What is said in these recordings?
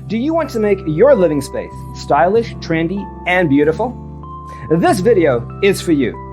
Do you want to make your living space stylish, trendy, and beautiful? This video is for you.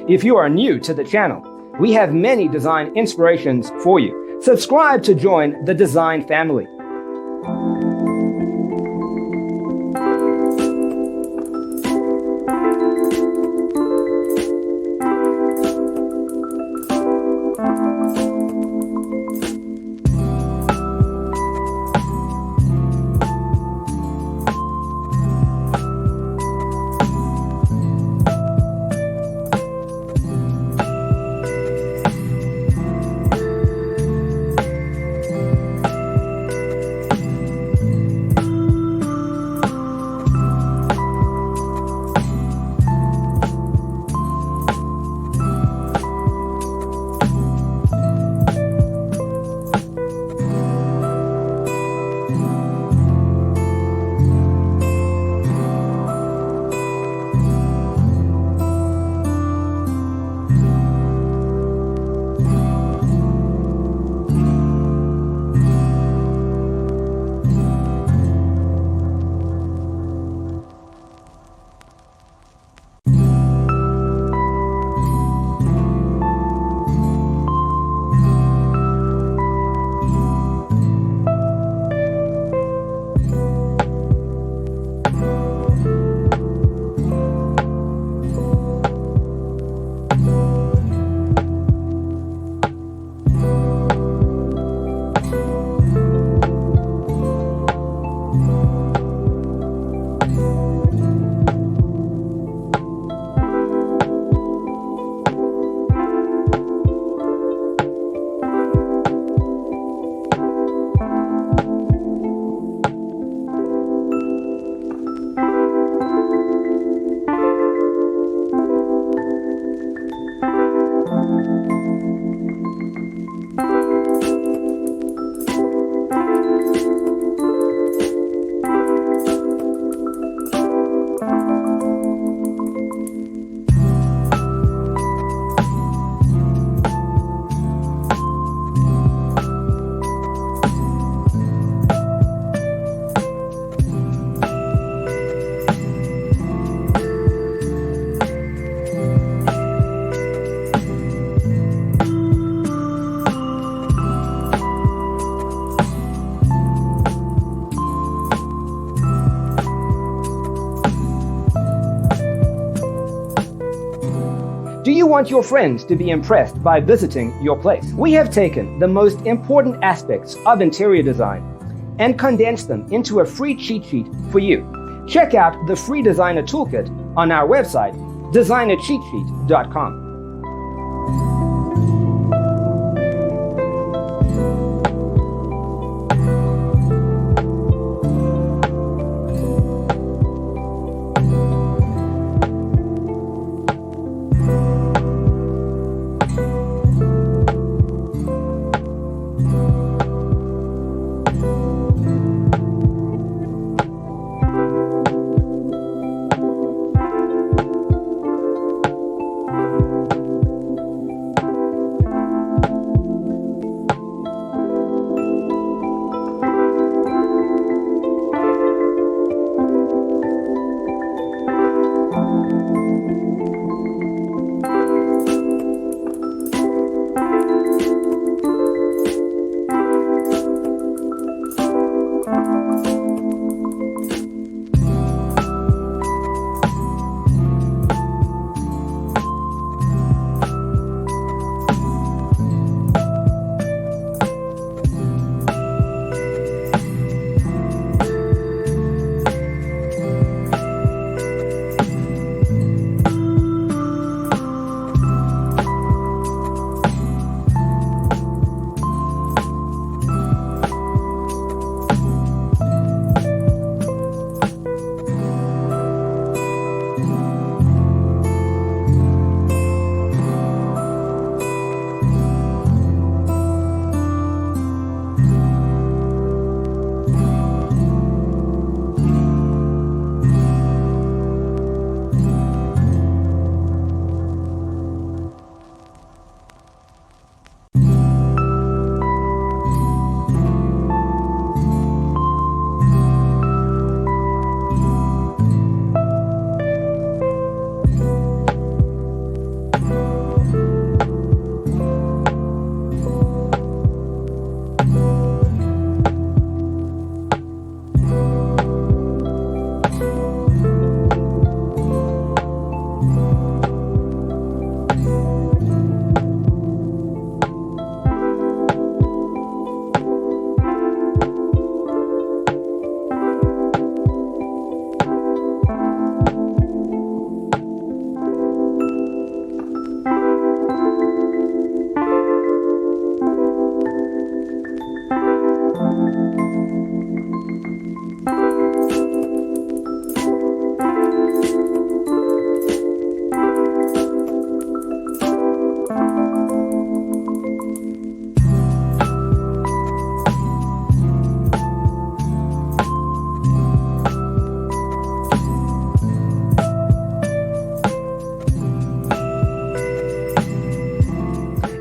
If you are new to the channel, we have many design inspirations for you. Subscribe to join the design family. you want your friends to be impressed by visiting your place. We have taken the most important aspects of interior design and condensed them into a free cheat sheet for you. Check out the free designer toolkit on our website, designercheatsheet.com.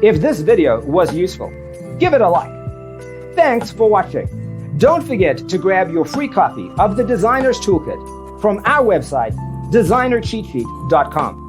If this video was useful, give it a like. Thanks for watching. Don't forget to grab your free copy of the Designer's Toolkit from our website, designercheatsheet.com.